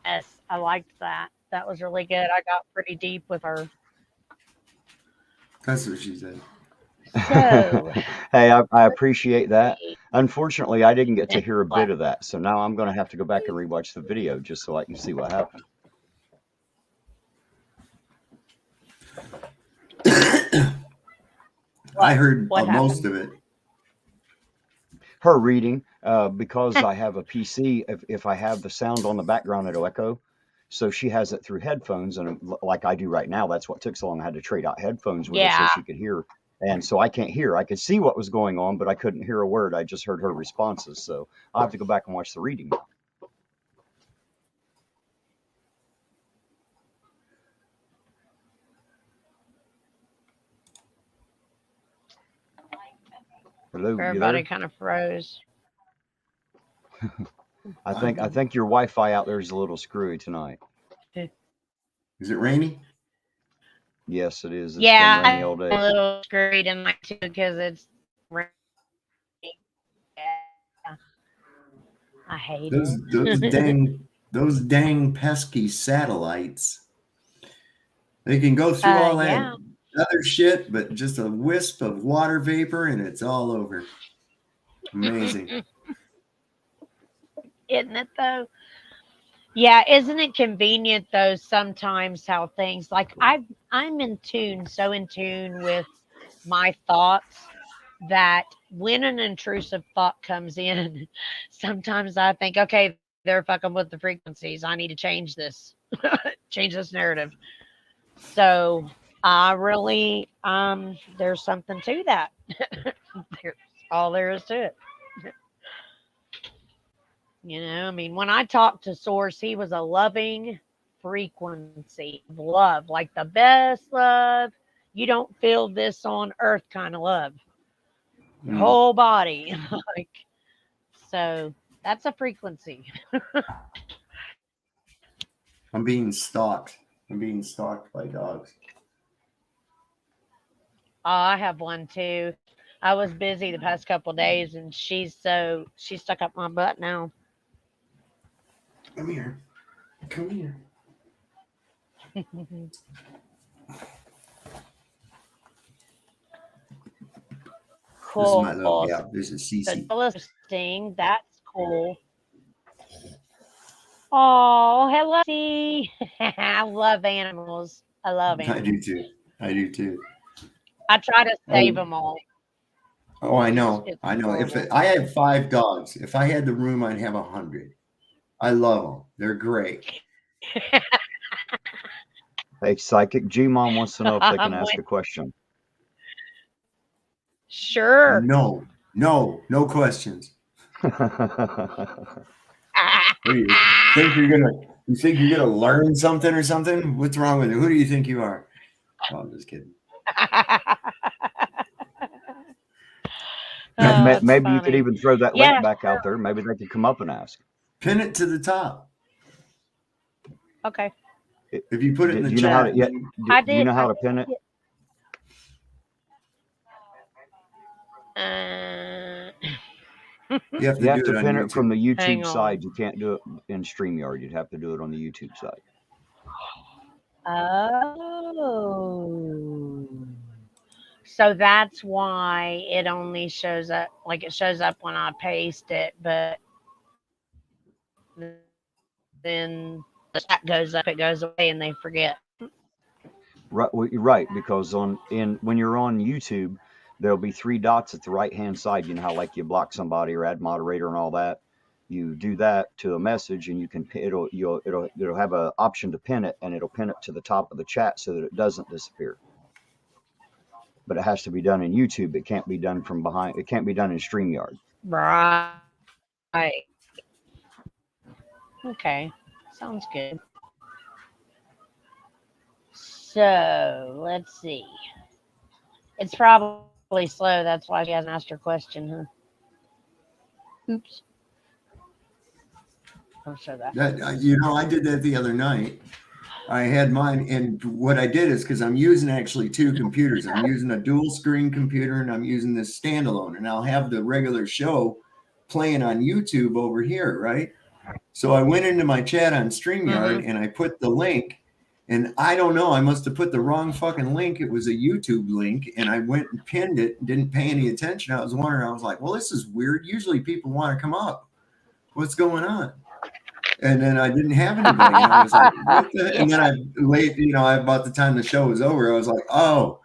S1: Yes, I liked that. That was really good. I got pretty deep with her.
S2: That's what she said.
S1: So,
S3: Hey, I appreciate that. Unfortunately, I didn't get to hear a bit of that, so now I'm going to have to go back and rewatch the video just so I can see what happened.
S2: I heard
S1: what
S2: most
S1: happened?
S2: of it.
S3: Her reading, because I have a PC, if I have the sound on the background, it'll echo. So she has it through headphones, and like I do right now, that's what took so long. I had to trade out headphones with her so
S1: Yeah.
S3: she could hear. And so I can't hear. I could see what was going on, but I couldn't hear a word. I just heard her responses. So I'll have to go back and watch the reading now. Hello, you
S1: Everybody
S3: there?
S1: kind of froze.
S3: I think your Wi-Fi out there is a little screwy tonight.
S2: Is it rainy?
S3: Yes, it is. It's
S1: Yeah,
S3: been rainy all
S1: I'm a
S3: day.
S1: little screwed in my too because it's raining. Yeah. I hate it.
S2: those dang pesky satellites. They can go through all that
S1: Yeah.
S2: other shit, but just a wisp of water vapor and it's all over. Amazing.
S1: Isn't it though? Yeah, isn't it convenient though sometimes how things like I'm in tune, so in tune with my thoughts that when an intrusive thought comes in, sometimes I think, okay, they're fucking with the frequencies. I need to change this, change this narrative. So I really, there's something to that. There's all there is to it. I mean, when I talked to Source, he was a loving frequency of love, like the best love. You don't feel this on earth kind of love. Your
S2: Mm.
S1: whole body. Like, so that's a frequency.
S2: I'm being stalked. I'm being stalked by dogs.
S1: I have one too. I was busy the past couple days and she's stuck up my butt now.
S2: Come here. Come here. This is my little
S1: Cool.
S2: gal. This is
S1: So
S2: Cece.
S1: interesting. That's cool. Oh, hello. See, I love animals. I love
S2: I do
S1: animals.
S2: too. I do too.
S1: I try to save
S2: Oh,
S1: them all.
S2: oh, I
S1: It's
S2: know.
S1: it's
S2: I know. If
S1: horrible.
S2: I had 5 dogs, if I had the room, I'd have 100. I love them. They're great.
S3: Hey, Psychic G-Mom wants to know if they can
S1: I'm
S3: ask
S1: with,
S3: a question.
S1: sure.
S2: No, no, no questions. What do you think you're gonna? You think you're gonna learn something or something? What's wrong with you? Who do you think you are? Oh, I'm just kidding.
S1: Oh, that's
S3: Maybe you could
S1: funny.
S3: even throw that link
S1: Yeah,
S3: back out
S1: sure.
S3: there. Maybe they could come up and ask.
S2: Pin it to the top.
S1: Okay.
S2: If you put it in
S3: Do
S2: the
S3: you know how
S2: chat,
S3: to?
S2: and
S3: Yeah,
S2: then
S3: do
S1: I
S3: you
S1: did.
S3: know
S1: I
S3: how to pin it?
S1: did. Uh,
S2: you have to
S3: You
S2: do
S3: have to
S2: it on
S3: pin it from
S2: YouTube.
S3: the
S1: hang
S3: YouTube
S1: on.
S3: side. You can't do it in StreamYard. You'd have to do it on the YouTube side.
S1: Oh. So that's why it only shows up like it shows up when I paste it, but then the chat goes up, it goes away, and they forget.
S3: Right, well, you're right, because when you're on YouTube, there'll be 3 dots at the right hand side. You know how like you block somebody or add moderator and all that. You do that to a message, and you can it'll have an option to pin it, and it'll pin it to the top of the chat so that it doesn't disappear. But it has to be done in YouTube. It can't be done from behind. It can't be done in StreamYard.
S1: Right. Okay. Sounds good. So let's see. It's probably slow. That's why she hasn't asked her question, huh? Oops. I'll show that.
S2: That I did that the other night. I had mine, and what I did is because I'm using actually 2 computers. I'm using a dual screen computer, and I'm using this standalone, and I'll have the regular show playing on YouTube over here, right? So I went into my chat on StreamYard
S1: Mm-hmm.
S2: and I put the link, and I don't know, I must have put the wrong fucking link. It was a YouTube link, and I went and pinned it and didn't pay any attention. I was wondering, I was like, well, this is weird. Usually people want to come up. What's going on? And then I didn't have anybody, and I was like, what the? And then
S1: Yeah.
S2: about the time the show was over, I was like, oh,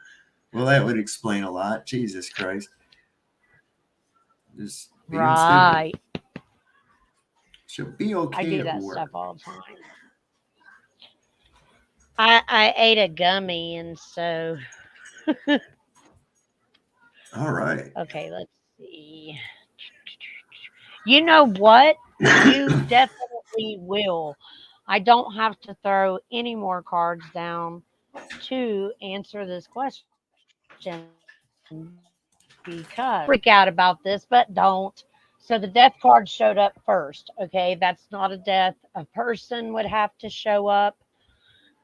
S2: well, that would explain a lot. Jesus Christ. Just being stupid.
S1: Right.
S2: She'll be
S1: I
S2: okay
S1: do
S2: at
S1: that
S2: work.
S1: stuff all the time. I ate a gummy, and so
S2: All right.
S1: okay. Let's see. You know what? You definitely will. I don't have to throw any more cards down to answer this question because freak out about this, but don't. So the death card showed up first. Okay, that's not a death. A person would have to show up,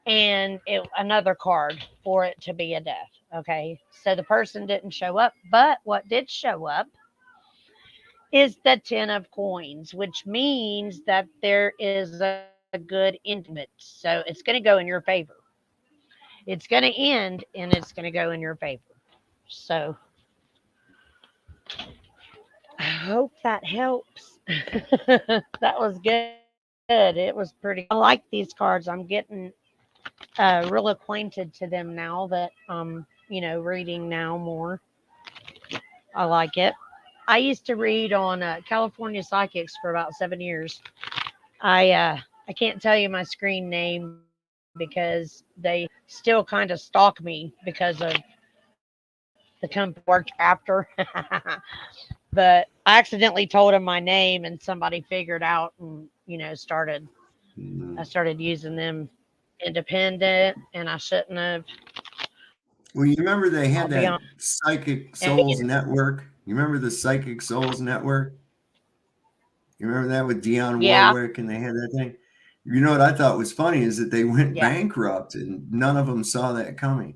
S1: and another card for it to be a death. Okay, so the person didn't show up, but what did show up is the 10 of coins, which means that there is a good end to it. So it's going to go in your favor. It's going to end and it's going to go in your favor. So I hope that helps. That was good. good. It was pretty. I like these cards. I'm getting real acquainted to them now that reading now more. I like it. I used to read on California Psychics for about 7 years. I can't tell you my screen name because they still kind of stalk me because of the company I worked after. But I accidentally told them my name and somebody figured out and started. I started using them independent and I shouldn't have.
S2: Well, you remember they
S1: I'll
S2: had
S1: be
S2: that
S1: honest.
S2: Psychic
S1: And,
S2: Souls Network? You remember the Psychic Souls Network? You remember that with Dionne
S1: yeah,
S2: Warwick and they had that thing? You know what I thought was funny is that they went
S1: yeah,
S2: bankrupt and none of them saw that coming.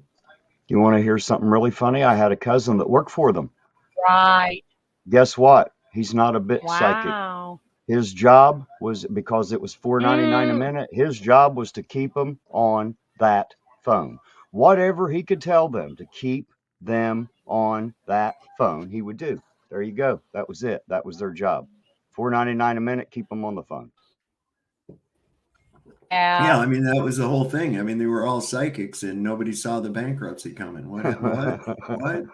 S3: You want to hear something really funny? I had a cousin that worked for them.
S1: right.
S3: Guess what? He's not a bit psychic.
S1: Wow.
S3: His job was, because it was $4.99 a
S1: Mm,
S3: minute, his job was to keep them on that phone. Whatever he could tell them to keep them on that phone, he would do. There you go. That was it. That was their job. $4.99 a minute, keep them on the phone.
S2: Yeah,
S1: yeah.
S2: I mean that was the whole thing. I mean they were all psychics and nobody saw the bankruptcy coming. What? What?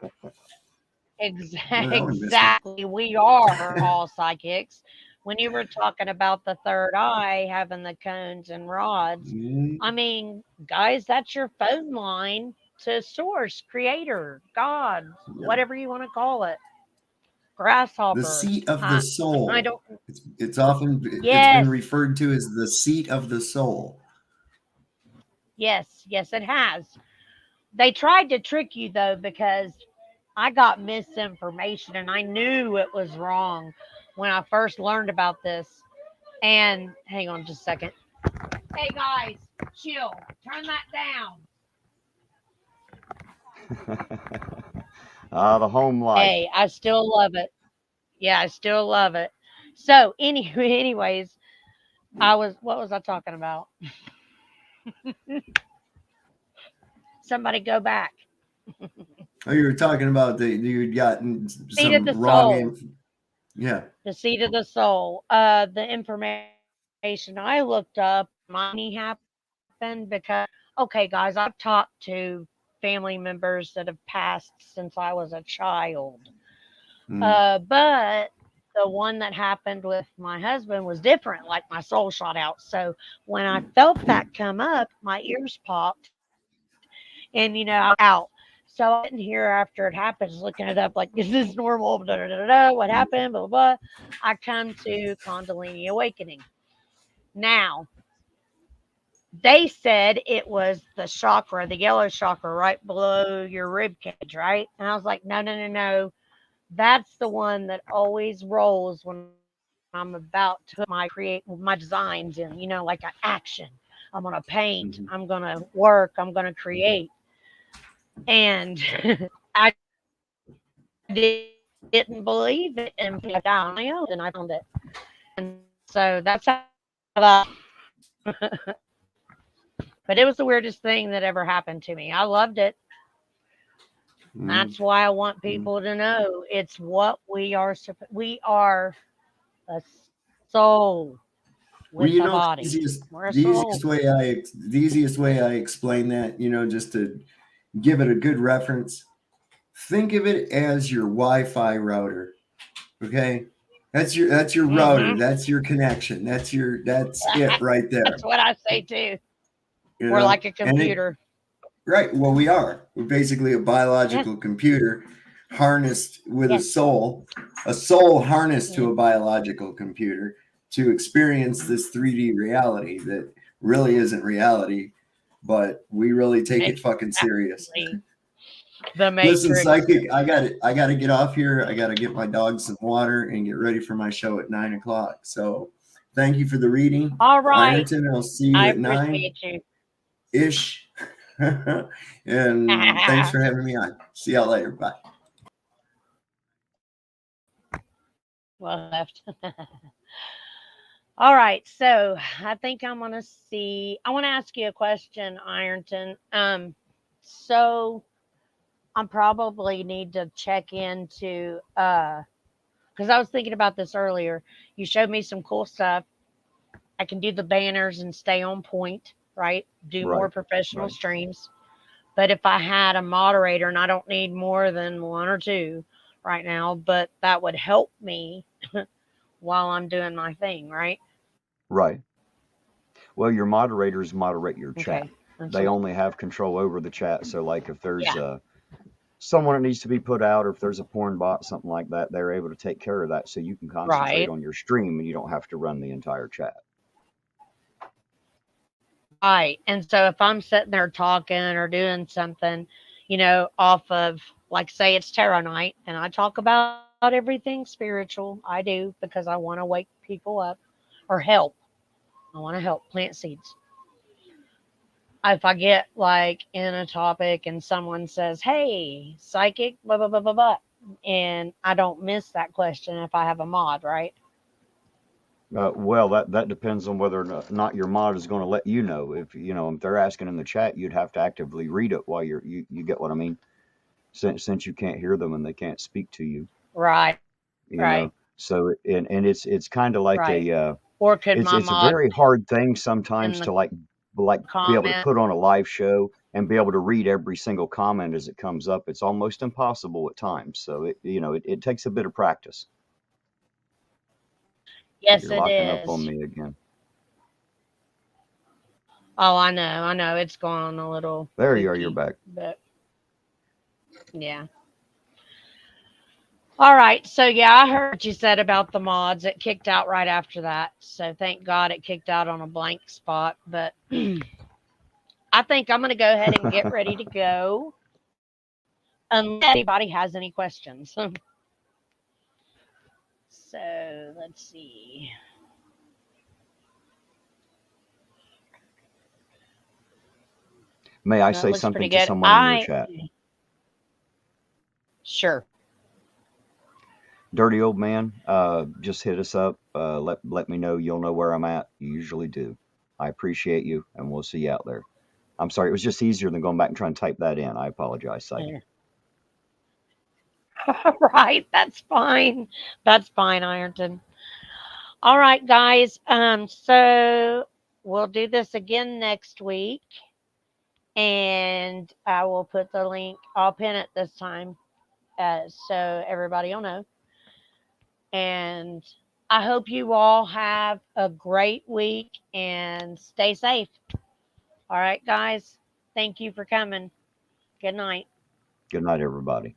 S2: Well, that one missed it.
S1: Exactly. We are all psychics. When you were talking about the third eye having the cones and rods, I
S2: Mm,
S1: mean, guys, that's your phone line to source, creator, God,
S2: yeah.
S1: whatever you want to call it.
S2: The
S1: Grasshopper.
S2: seat of the
S1: I
S2: soul.
S1: don't.
S2: It's been
S1: Yes,
S2: referred to as the seat of the soul.
S1: yes, it has. They tried to trick you though because I got misinformation and I knew it was wrong when I first learned about this. And hang on just a second. Hey guys, chill. Turn that down.
S3: The home life.
S1: Hey, I still love it. Yeah, I still love it. So anyways, what was I talking about? Somebody go back.
S2: Oh, you were talking about you'd gotten
S1: Seed of
S2: some
S1: the
S2: wrong
S1: soul.
S2: info. Yeah.
S1: The seed of the soul. The information I looked up, mine happened because okay, guys, I've talked to family members that have passed since I was a child.
S2: Mm,
S1: But the one that happened with my husband was different. Like my soul shot out. So when I felt that come up, my ears popped, and I was out. So I didn't hear after it happened, just looking it up, like, is this normal? Da, da, da, da, what happened? Blah, blah, blah. I come to Kundalini Awakening. Now, they said it was the chakra, the yellow chakra right below your rib cage, right? And I was like, no, no, no, no. That's the one that always rolls when I'm about to put my designs in, like an action. I'm gonna paint, I'm
S2: mhm.
S1: gonna work, I'm gonna create. And I didn't believe it until I got on my own and I found it. And so that's how but it was the weirdest thing that ever happened to me. I loved it. And
S2: Mm,
S1: that's why I want
S2: mm.
S1: people to know it's what we are. We are a soul
S2: Well,
S1: with a body. We're a soul.
S2: the easiest way I explain that, just to give it a good reference, think of it as your Wi-Fi router. Okay, that's your router.
S1: Hmm.
S2: That's your connection. That's it right there.
S1: That's what I say too.
S2: You
S1: We're
S2: know,
S1: like a
S2: and it
S1: computer.
S2: right. Well, we are. We're basically a
S1: Yes,
S2: biological computer harnessed with
S1: yes,
S2: a soul harnessed to
S1: yes.
S2: a biological computer to experience this 3D reality that really isn't reality, but we really take it fucking serious.
S1: Exactly. The
S2: Listen,
S1: Matrix.
S2: psychic, I got to get off here. I got to get my dog some water and get ready for my show at 9 o'clock. So, thank you for the reading,
S1: All right.
S2: Ironton. I'll see you
S1: I
S2: at 9
S1: appreciate you.
S2: ish. And thanks for having me on. See y'all later. Bye.
S1: Well left. All right. So I think I'm gonna see. I want to ask you a question, Ironton. So I probably need to check into because I was thinking about this earlier. You showed me some cool stuff. I can do the banners and stay on point, right? Do more
S3: Right.
S1: professional
S3: Right.
S1: streams. But if I had a moderator, and I don't need more than 1 or 2 right now, but that would help me while I'm doing my thing, right?
S3: Right. Well, your moderators moderate your chat.
S1: Okay. That's
S3: They
S1: what,
S3: only have control over the chat. So, like, if there's
S1: yeah,
S3: someone that needs to be put out, or if there's a porn bot, something like that, they're able to take care of that, so you can concentrate
S1: right.
S3: on your stream and you don't have to run the entire chat.
S1: Right. And so if I'm sitting there talking or doing something, off of, like, say it's tarot night, and I talk about everything spiritual, I do, because I want to wake people up or help. I want to help plant seeds. If I get like in a topic and someone says, "Hey, psychic, blah blah blah blah blah," and I don't miss that question if I have a mod, right?
S3: Well, that depends on whether or not your mod is going to let you know. If they're asking in the chat, you'd have to actively read it while you get what I mean. Since you can't hear them and they can't speak to you,
S1: Right,
S3: you
S1: right,
S3: know. So and it's kind of like
S1: right.
S3: a
S1: Or could
S3: it's
S1: my
S3: it's a
S1: mod
S3: very hard thing
S1: in
S3: sometimes
S1: the
S3: to like be able to
S1: comment?
S3: put on a live show and be able to read every single comment as it comes up. It's almost impossible at times. So it takes a bit of practice.
S1: Yes,
S3: You're
S1: it
S3: locking up on
S1: is.
S3: me again.
S1: Oh, I know. It's gone a little
S3: There you are. You're
S1: kooky,
S3: back.
S1: but yeah. All right. So yeah, I heard what you said about the mods. It kicked out right after that. So thank God it kicked out on a blank spot. But I think I'm going to go ahead and get ready to go unless anybody has any questions. So let's see.
S3: May I
S1: No, it
S3: say
S1: looks pretty
S3: something to
S1: good.
S3: someone in your chat?
S1: Sure.
S3: Dirty old man, just hit us up. Let me know. You'll know where I'm at. You usually do. I appreciate you, and we'll see you out there. I'm sorry. It was just easier than going back and trying to type that in. I apologize, Psychic.
S1: Right. That's fine. That's fine, Ironton. All right, guys. So we'll do this again next week. And I will put the link, I'll pin it this time, so everybody will know. And I hope you all have a great week and stay safe. All right, guys. Thank you for coming. Good night.
S3: Good night, everybody.